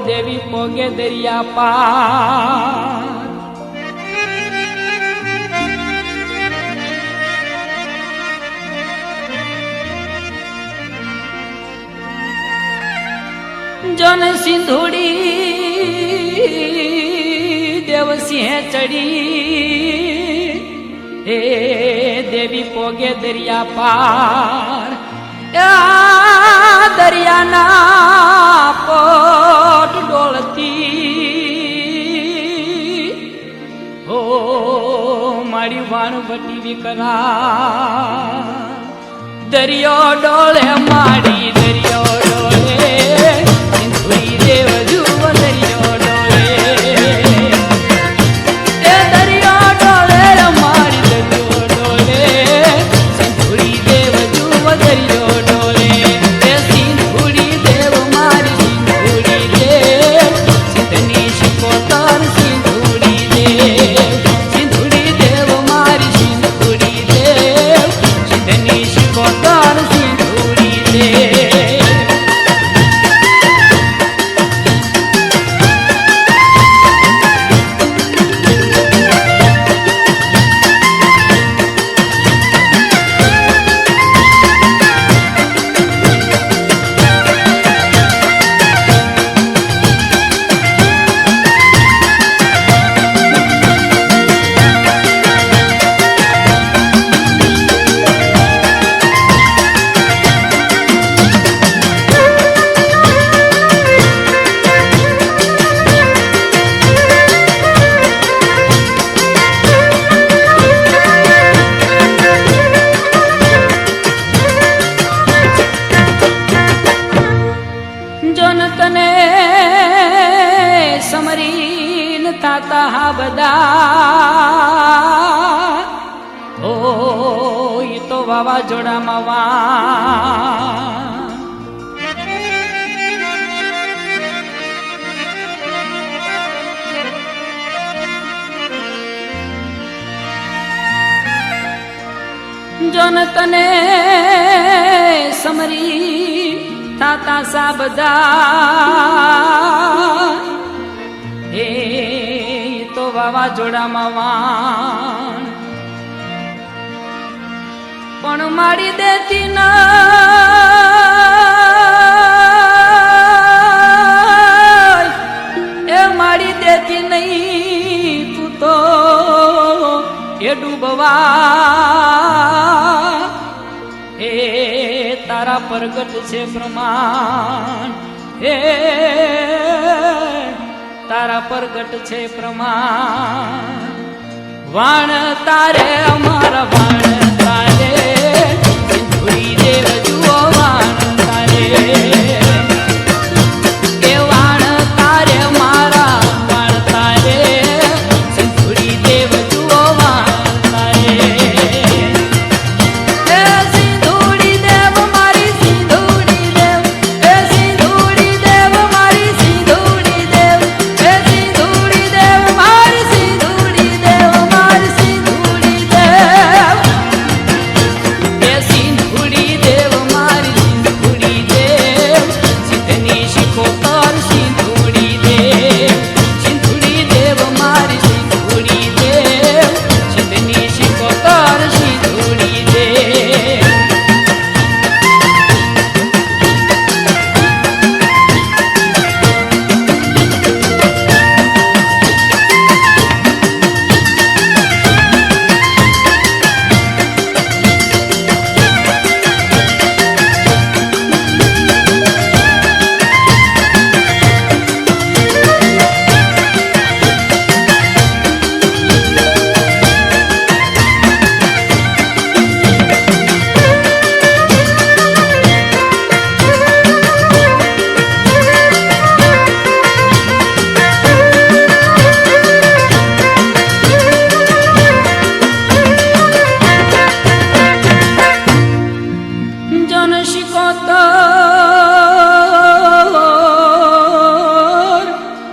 દેવી પોગે દરિયા પાર જોન સિંધુડી દેવસિંહ ચડી હે દેવી પોગે દરિયા પાર દરિયાના પોટ ડોળતી હો મારી વાણવટી વિકરા દરિયો ડોળે માડી દરિયો ડોળે સિંધુડી દેવ જુઓ દરિયો ડોળે એ દરિયો ડોળે માડી દરિયો ડોળે સિંધુડી દેવ જુઓ દરિયો ડોળે એ સિંધુડી દેવ મારી સિંધુડી દેવ સિંધની શિકોતર સિંધુડી દેવ સિંધુડી દેવ મારી સિંધુડી દેવ સિંધની શિકોતર સિંધુડી દેવ તાતા બધા ઓ ઈ તો વાવાઝોડામાં વા જોન તને સમરી તાતા સા બધા હે તો વાવાઝોડામાં વાણ પણ મારી દેતી નહીં એ મારી દેતી નહીં તું તો એ ડૂબવા હે તારા પ્રગટ છે પ્રમાણ હે તારા પ્રગટ છે પ્રમાણ વાણ તારે અમારા વાણ તારે સિંધુડી દેવ જુઓ વાણ તારે એ વાણ તારે મારા વાણ તારે સિંધુડી દેવ જુઓ વાણ તારે એ સિંધુડી દેવ મારી સિંધુડી દેવ એ સિંધુડી દેવ મારી સિંધુડી દેવ એ સિંધુડી દેવ મારી સિંધુડી દેવ મારી સિંધુડી દેવ એ સિંધુડી દેવ મારી સિંધુડી દેવ સિંધની શિકોતર સિંધુડી દેવ સિંધુડી દેવ મારી સિંધુડી દેવ સિંધની શિકોતર સિંધુડી દેવ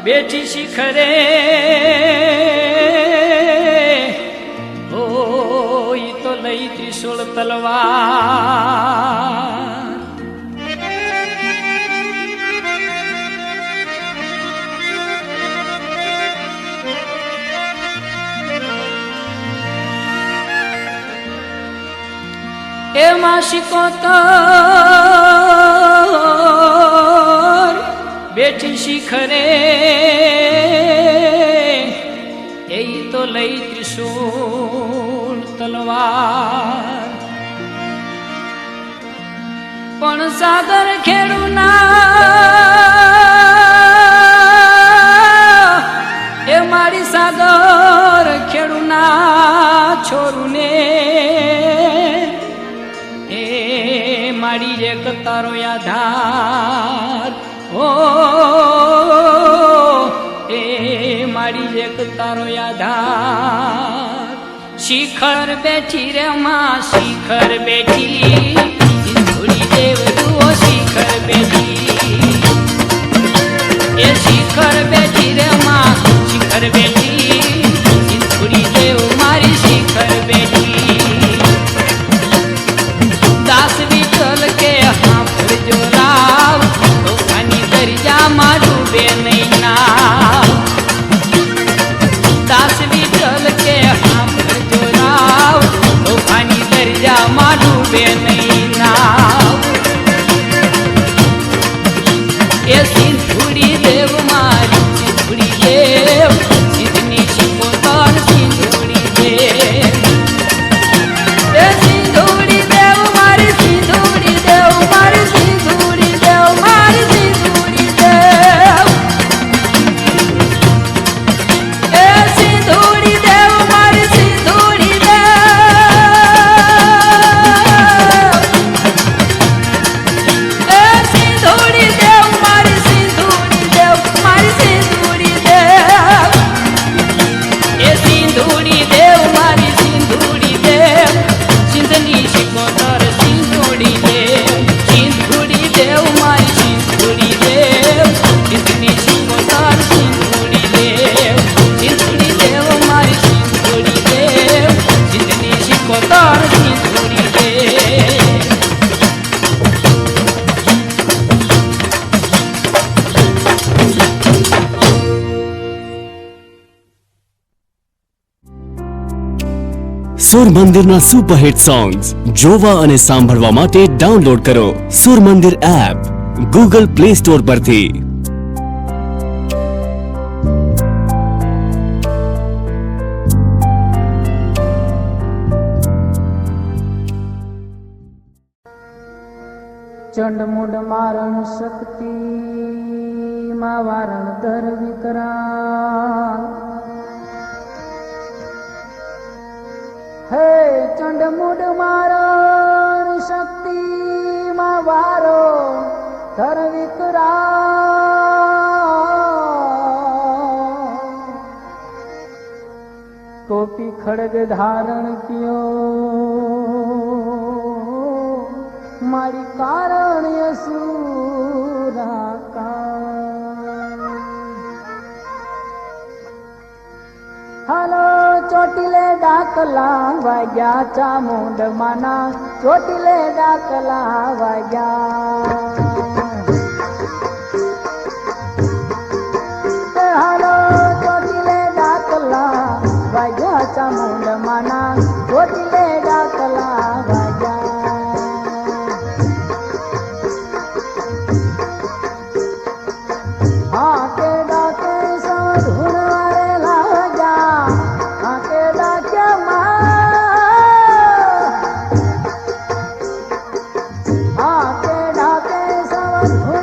બેઠી શિખરે ઓ ઈ તો લઈ ત્રિશૂળ તલવાર એમાં શિકોતર બેઠી શિખરે એ તો લઈ ત્રિશૂળ તલવાર પણ સાગર ખેડૂના એ મારી સાગર ખેડૂના છોરુને એ મારી રે તારો આધાર ઓ એ મારી રે તારો આધાર શિખર બેઠી રે માં શિખર બેઠી થોડી દેવ જુઓ શિખર બેઠી એ શિખર બેઠી રે માં શિખર બેઠી થોડી દેવ મારી શિખર બેઠી દાસ વિઠ્ઠલ કે હાંભળજો રાવ તોફાની દરિયામાં ડૂબે નહીં નાવ દાસ વિઠ્ઠલ કે હાંભળજો રાવ તોફાની દરિયામાં ડૂબે નહીં નાવ એ સિંધુડી દેવ મારી સિંધુડી દેવ સિંધની શિકોતર સિંધુડી દેવ એ સિંધુડી દેવ મારી સિંધુડી દેવ મારી સિંધુડી દેવ મારી સિંધુડી દેવ એ સિંધુડી દેવ મારી સિંધુડી દેવ એ સિંધુડી દેવ મારી સિંધુડી દેવ મારી સિંધુડી દેવ એ સિંધુડી દેવ મારી સિંધુડી દેવ સિંધની શિકોતર સિંધુડી દેવ સિંધુડી દેવ મારી સિંધુડી દેવ સિંધની શિકોતર સિંધુડી દેવ સિંધુડી દેવ મારી સિંધુડી દેવ સિંધની શિકોતર સિંધુડી દેવ સુર મંદિરના સુપરહિટ સોંગ્સ જોવા અને સાંભળવા માટે ડાઉનલોડ કરો સુર મંદિર એપ ગૂગલ પ્લે સ્ટોર પરથી ચંડમુંડ મારણ શક્તિ માં વારણ ધર વિકરાળ હે ચંડમુંડ મારણ શક્તિ માં વારો ધર વિકરાળ કોપી ખડગ ધારણ કિયો મારી કારણ યસુરા હાલો ચોટીલે ડાકલા વાગ્યા ચામુંડ માના ચોટીલે ડાકલા વાગ્યા હાલો ચોટીલે ડાકલા વાગ્યા ચામુંડ માના ચોટીલે ડાકલા વાગ્યા આકે ડાકે સાધુન વારે લાગ્યા આકે ડાકે આકે ડાકે સાધુન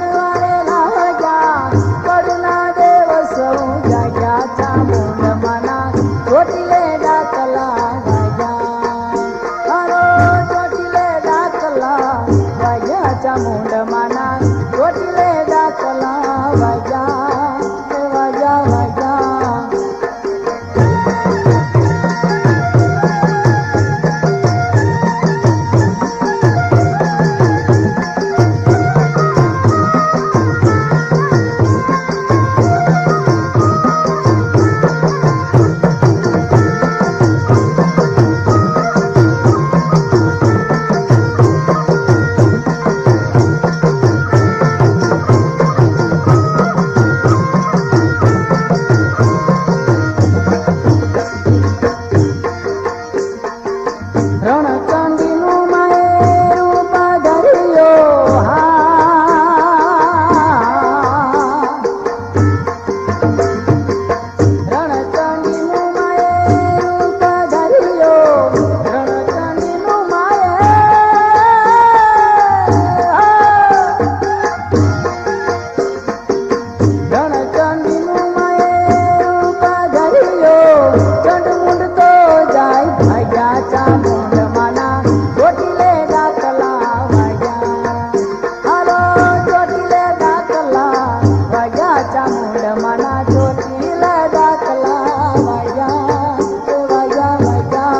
ધણચંડીનું માએ ઉભા ધર્યો ચંડ તો જાય ભાગ્યા ચામુંડ માના ચોટીલે દાખલા વાગ્યા હાલો ચોટીલે દાખલા વાગ્યા ચામુંડ માના ચોટીલે દાખલા વાગ્યા વાગ્યા વાગ્યા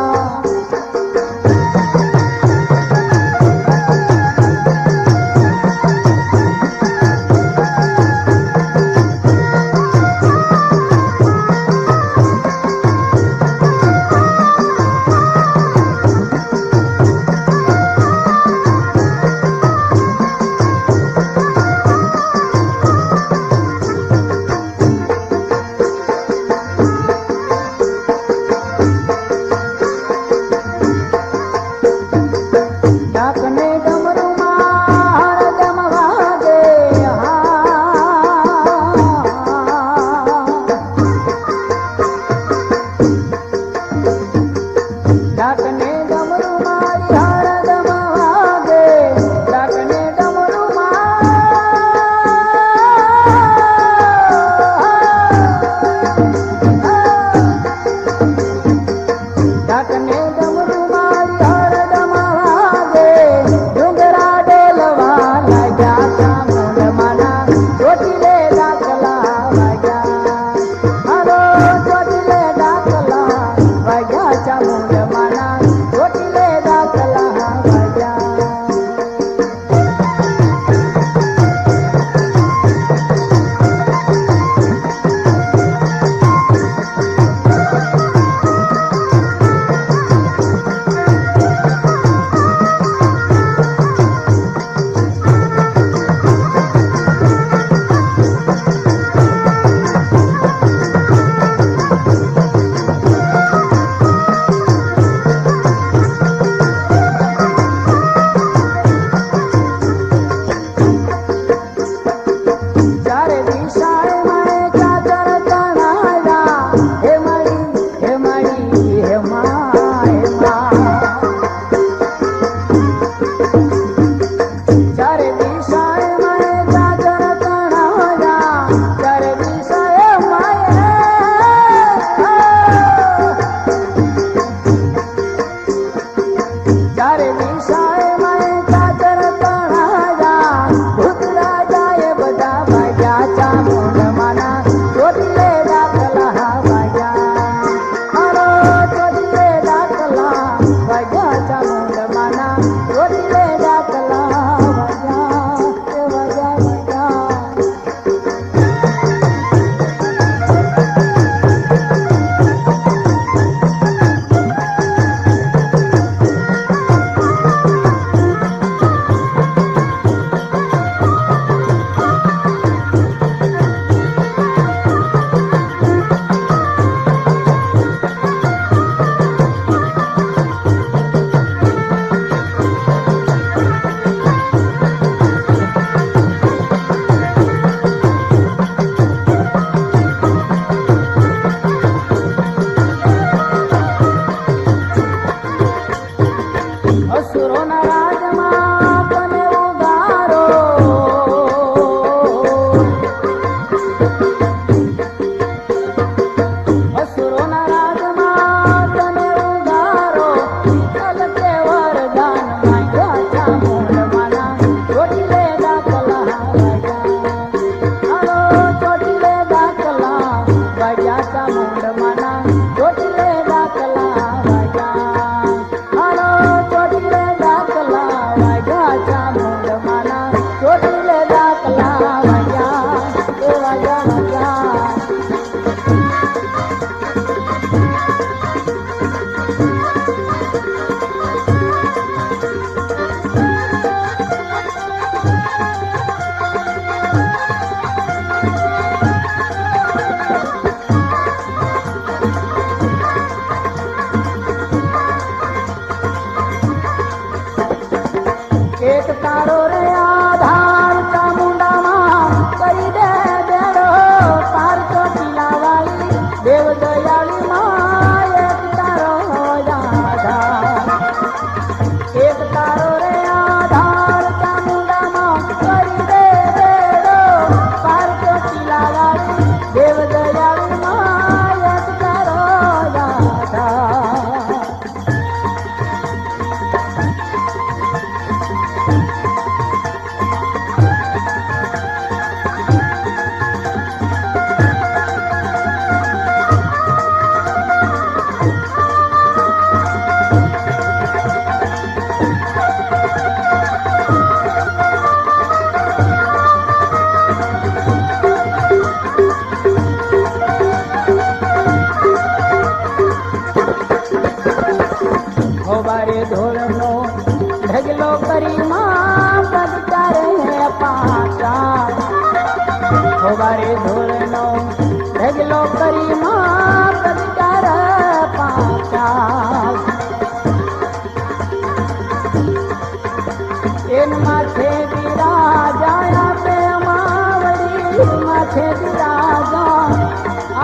छेदी राजा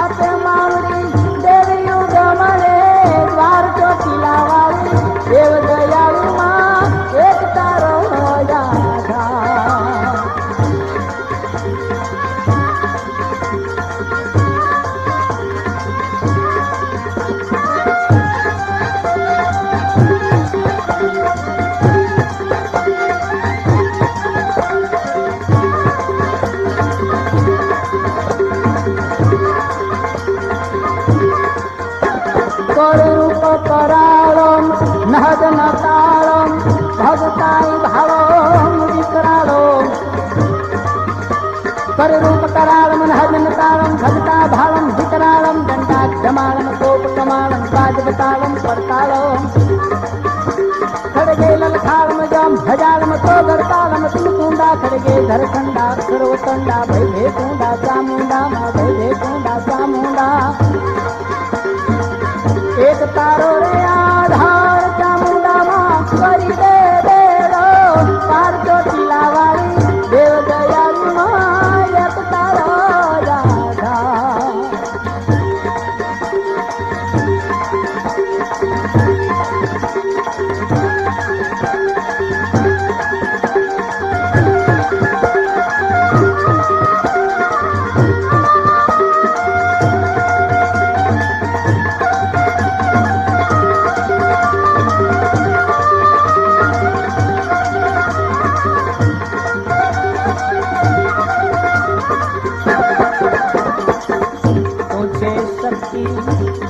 आपे मावरी देवी गमले द्वार चोटीला वाली देव दयालु मां एक तारो राधा रूप कराळम नहद नताळम भगताई भावम विकराळम कर रूप कराळम नहद नताळम भगता भावम विकराळम दंडाक्षमाळम कोप कमाळम बाजबताळम परताळम खड़गे ललखाळम जम भजाळम तो गड़ताळम तुलकुंडा खड़गे धरखंडा सर्वतंडा भय भेकुंडा चामुंडा मा भय भेकुंडा चामुंडा एक तारो रे आधार चामुंडा मां करी दे बेड़ो पार चोटीला वाली देव दयालु मां एक तारो राधा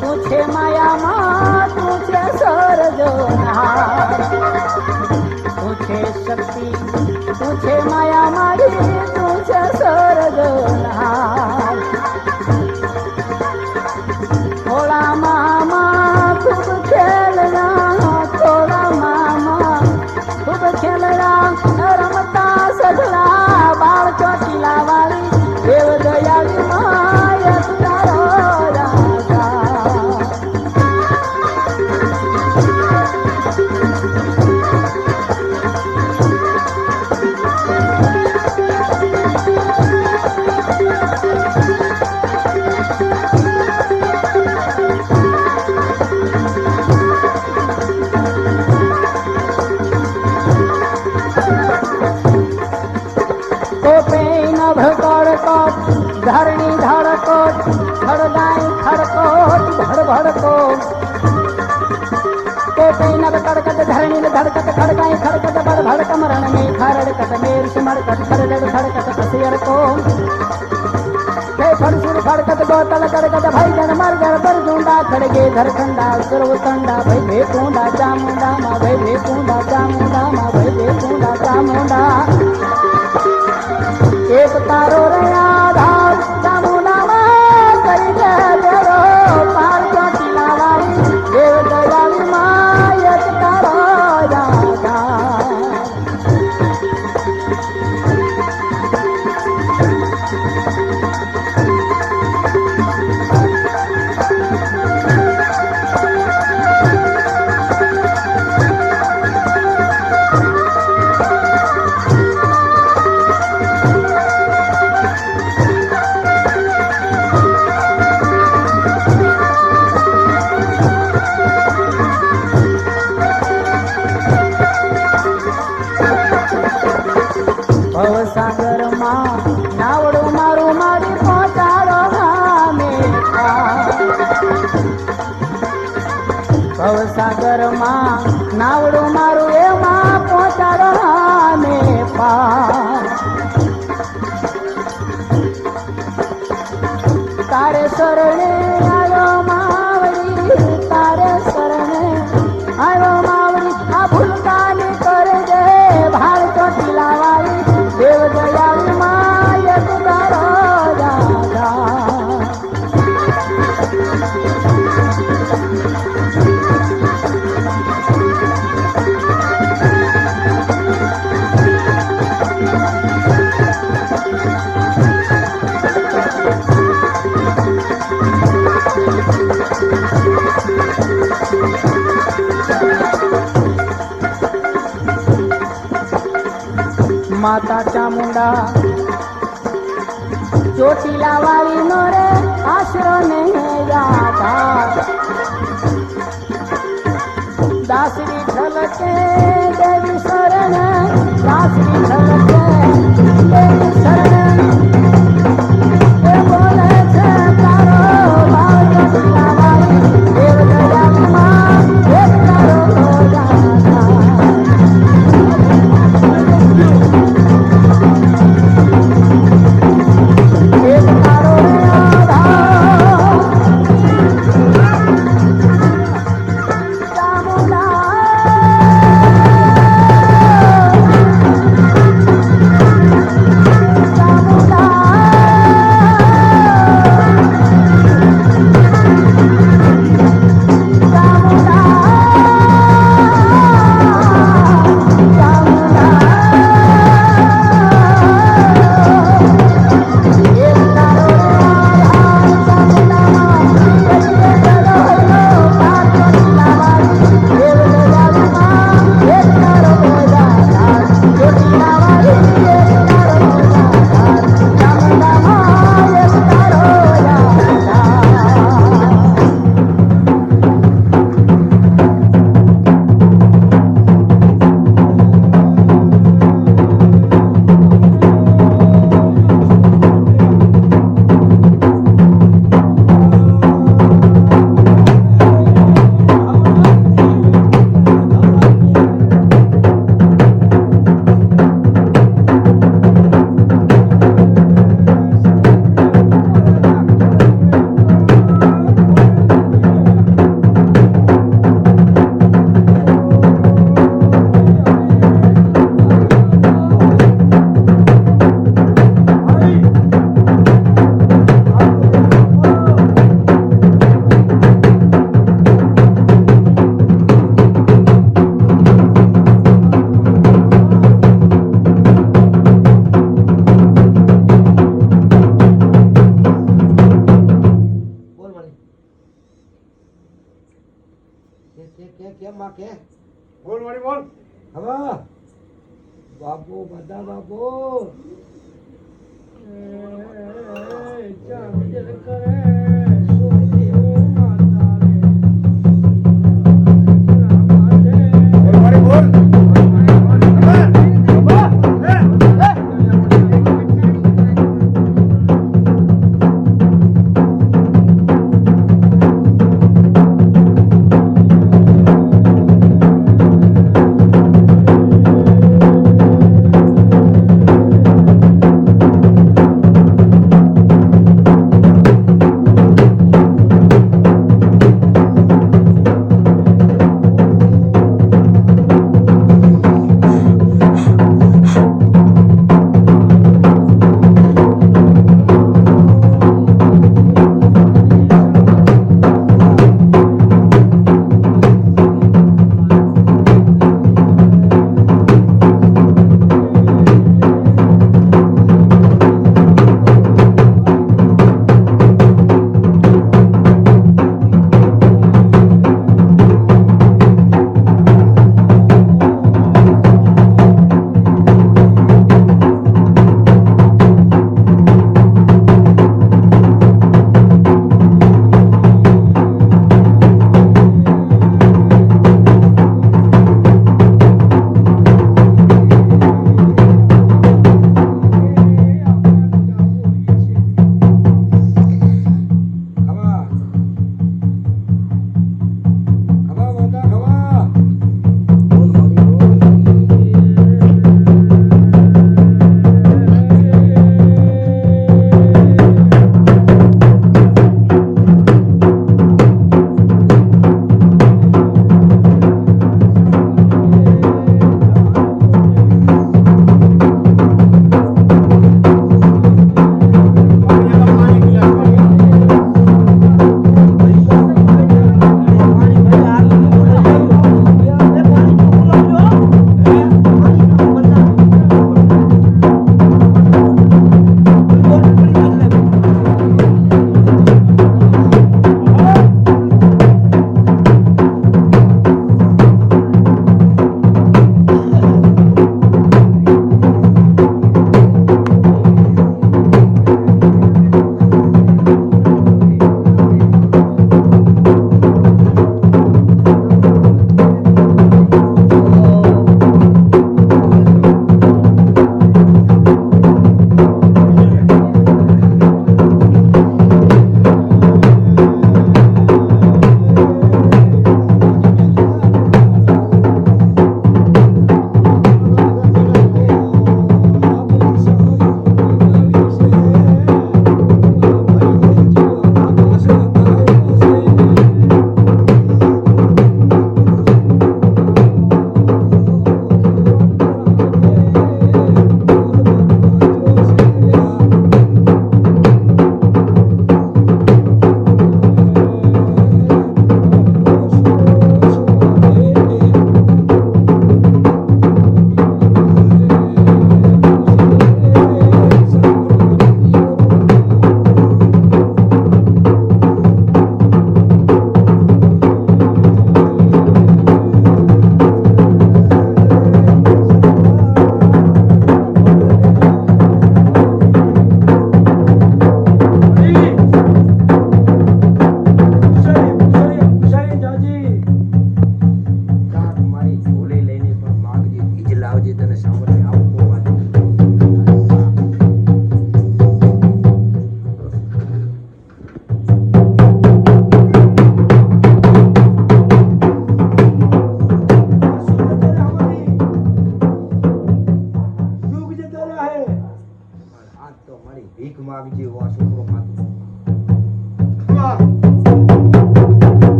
तुझे माया माँ तुझे सरजो तुझे शक्ति तुझे माया मारी तुझे सरजो थोड़ा मामा खूब खेलना थोड़ा मामा खूब खेलना रमता सजला बाल चोटीला वाली देव दयालु माया तारो धरणी धड़कोट खड़गाई खड़कोट भड़ भड़कोट कोटे नब कड़कत धरणी धड़कत खड़गाई खड़कत बड़ भड़क मरण में खड़कत मेर सिमड़कत खड़गड़ खड़कत कसियर को फड़सुर खड़कत बोतल कड़कत भाई जन मर गड़ पर जूंडा खड़गे धरखंडा सुरवतंडा भाई भेकुंडा चामुंडा मा भाई भेकुंडा चामुंडा मा भाई भेकुंडा चामुंडा एक तारो रे आधार चामुंडा मां करी दे बेड़ो पार चोटीला वाली देव दयालु मां एक तारो राधा सागर मां नावड़ो मारो मारी पहुंचाड़ो हमें भव सागर मां नावड़ो मारो ए मां पहुंचाड़ो हमें पार तारे शरणे आयो मावरी तारे शरणे आयो मावरी आ भूलकानी कर दे भाड़ चोटीला वाली देव दयालु मां एक तारो राधा माता चामुंडा ચોટીલા વાળી નો રે આશરો ને યાદા દાસરી છલકે દેવી શરણ દાસરી છલકે દેવી શરણ એ બોલે છે તારો ભાવ ચોટીલા વાળી દેવ દયામાં એક તારો યાદા એક તારો રે આધાર ચામુંડા બોલ મારી બોલ હવે બાબુ બધા બાબુ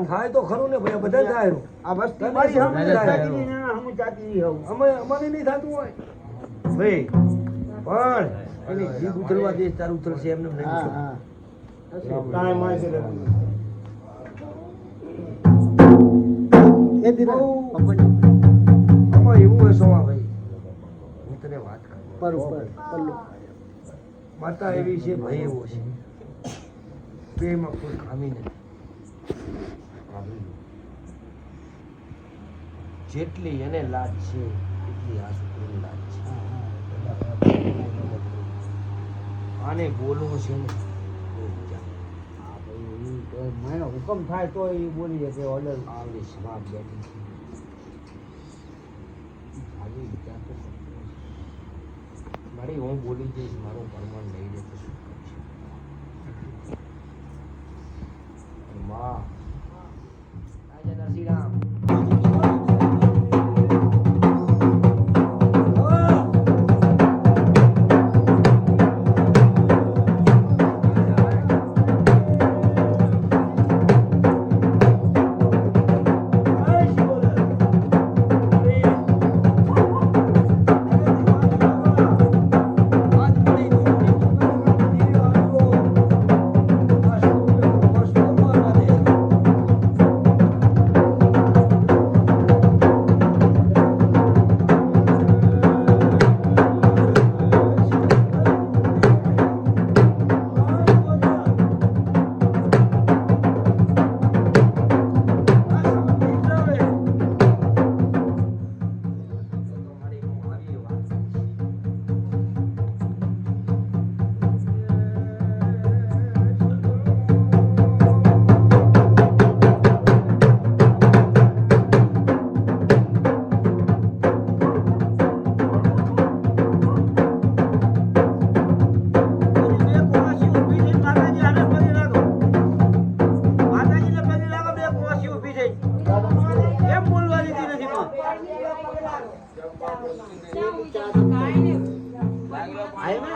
થાય તો ખરું ને ભાઈ બધા થાય આ વસ્તી તમે મારી શું સામે થાય? ચાચી ને હું ચાચી હોઉં અમારે નહીં થતું હોય ભાઈ પણ એની જીભ ઉતરવા દે તારું ઉતરશે એમને નહીં હા ઉતરશે. હા કાંઈ માય છે એ દીધા બહુ. પપ્પા આમાં એવું હોય સોમા ભાઈ હું તને વાત કરું પર ઉપર પલ્લુ માતા એવી છે ભાઈ એવો છે બેમાં કોઈ ખામી નથી જેટલી એને લાજ છે એટલી આ છોકરીની લાજ છે આને બોલવું છે ને બહુ મજા માનો હુકમ થાય તો એ બોલી જશે ઓર્ડર આવે છે વાત બેઠી છે આવી વિચાર તો કરતો નથી. મારી હું બોલી જઈશ મારું પરમાણ લઈ લે તો શું કરશે માં આજે નરસિંહરામ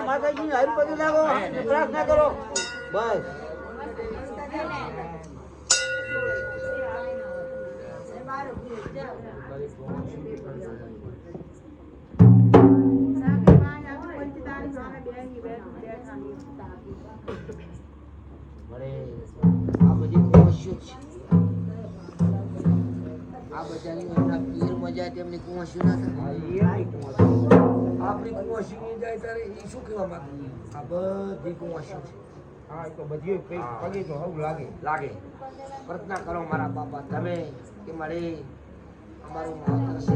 માતાજી હારી પગે લાગો પ્રાર્થના કરો બસ મને આ બધી કુંવસીઓ છે આ બધાની એમના પીર મજા તેમની કુંવસીઓ ના થાય આપણી કુંવસીઓ ની જાય ત્યારે એ શું કહેવા માંગે આ બધી કુંવસીઓ છે હા એ તો બધી પગે તો હવું લાગે લાગે પ્રાર્થના કરો મારા બાપા તમે કે મારે અમારું માત્ર છે